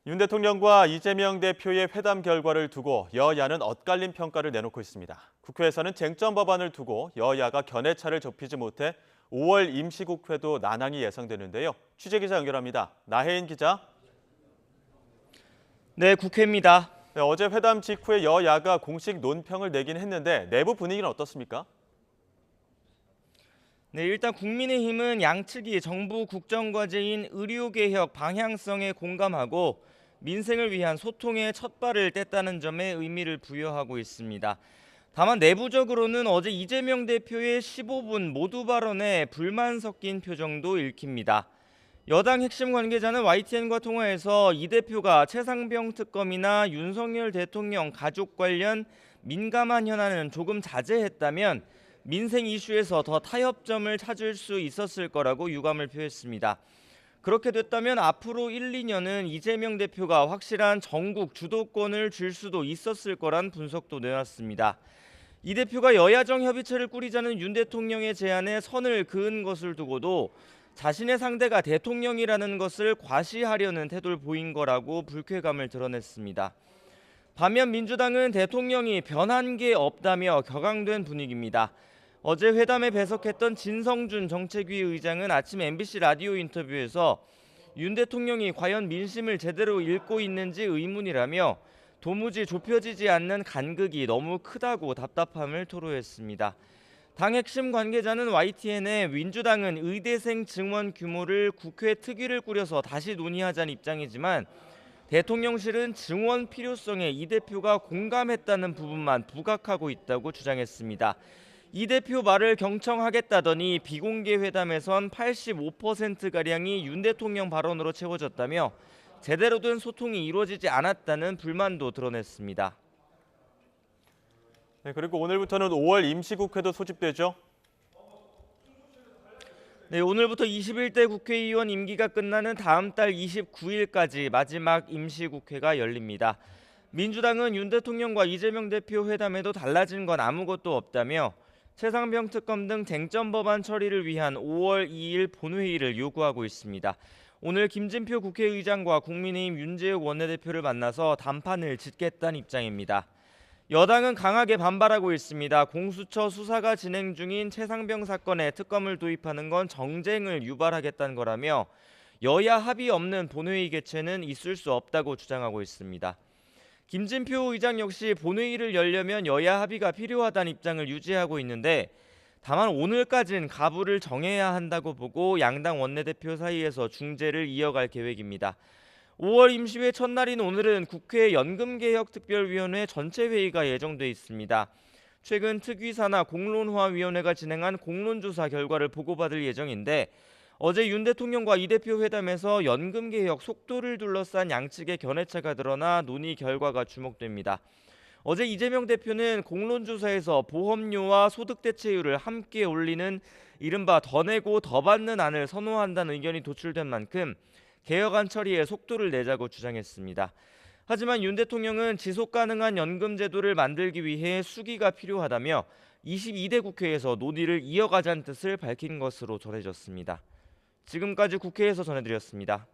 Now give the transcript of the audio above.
윤 대통령과 이재명 대표의 회담 결과를 두고 여야는 엇갈린 평가를 내놓고 있습니다. 국회에서는 쟁점 법안을 두고 여야가 견해차를 좁히지 못해 5월 임시국회도 난항이 예상되는데요. 취재기자 연결합니다. 나혜인 기자. 네, 국회입니다. 네, 어제 회담 직후에 여야가 공식 논평을 내긴 했는데 내부 분위기는 어떻습니까? 네, 일단 국민의힘은 양측이 정부 국정과제인 의료개혁 방향성에 공감하고 민생을 위한 소통의 첫발을 뗐다는 점에 의미를 부여하고 있습니다. 다만 내부적으로는 어제 이재명 대표의 15분 모두 발언에 불만 섞인 표정도 읽힙니다. 여당 핵심 관계자는 YTN과 통화에서 이 대표가 최상병 특검이나 윤석열 대통령 가족 관련 민감한 현안은 조금 자제했다면 민생 이슈에서 더 타협점을 찾을 수 있었을 거라고 유감을 표했습니다. 그렇게 됐다면 앞으로 1, 2년은 이재명 대표가 확실한 전국 주도권을 줄 수도 있었을 거란 분석도 내놨습니다. 이 대표가 여야정 협의체를 꾸리자는 윤 대통령의 제안에 선을 그은 것을 두고도 자신의 상대가 대통령이라는 것을 과시하려는 태도를 보인 거라고 불쾌감을 드러냈습니다. 반면 민주당은 대통령이 변한 게 없다며 격앙된 분위기입니다. 어제 회담에 배석했던 진성준 정책위 의장은 아침 MBC 라디오 인터뷰에서 윤 대통령이 과연 민심을 제대로 읽고 있는지 의문이라며 도무지 좁혀지지 않는 간극이 너무 크다고 답답함을 토로했습니다. 당 핵심 관계자는 YTN에 민주당은 의대생 증원 규모를 국회 특위를 꾸려서 다시 논의하자는 입장이지만 대통령실은 증원 필요성에 이 대표가 공감했다는 부분만 부각하고 있다고 주장했습니다. 이 대표 말을 경청하겠다더니 비공개 회담에선 85%가량이 윤 대통령 발언으로 채워졌다며 제대로 된 소통이 이루어지지 않았다는 불만도 드러냈습니다. 네, 그리고 오늘부터는 5월 임시국회도 소집되죠. 네, 오늘부터 21대 국회의원 임기가 끝나는 다음 달 29일까지 마지막 임시국회가 열립니다. 민주당은 윤 대통령과 이재명 대표 회담에도 달라진 건 아무것도 없다며 최상병 특검 등 쟁점 법안 처리를 위한 5월 2일 본회의를 요구하고 있습니다. 오늘 김진표 국회의장과 국민의힘 윤재욱 원내대표를 만나서 담판을 짓겠다는 입장입니다. 여당은 강하게 반발하고 있습니다. 공수처 수사가 진행 중인 최상병 사건에 특검을 도입하는 건 정쟁을 유발하겠다는 거라며 여야 합의 없는 본회의 개최는 있을 수 없다고 주장하고 있습니다. 김진표 의장 역시 본회의를 열려면 여야 합의가 필요하다는 입장을 유지하고 있는데 다만 오늘까지는 가부를 정해야 한다고 보고 양당 원내대표 사이에서 중재를 이어갈 계획입니다. 5월 임시회 첫날인 오늘은 국회 연금개혁특별위원회 전체 회의가 예정돼 있습니다. 최근 특위사나 공론화위원회가 진행한 공론조사 결과를 보고받을 예정인데 어제 윤 대통령과 이 대표 회담에서 연금개혁 속도를 둘러싼 양측의 견해차가 드러나 논의 결과가 주목됩니다. 어제 이재명 대표는 공론조사에서 보험료와 소득대체율을 함께 올리는 이른바 더 내고 더 받는 안을 선호한다는 의견이 도출된 만큼 개혁안 처리에 속도를 내자고 주장했습니다. 하지만 윤 대통령은 지속가능한 연금제도를 만들기 위해 수기가 필요하다며 22대 국회에서 논의를 이어가자는 뜻을 밝힌 것으로 전해졌습니다. 지금까지 국회에서 전해드렸습니다.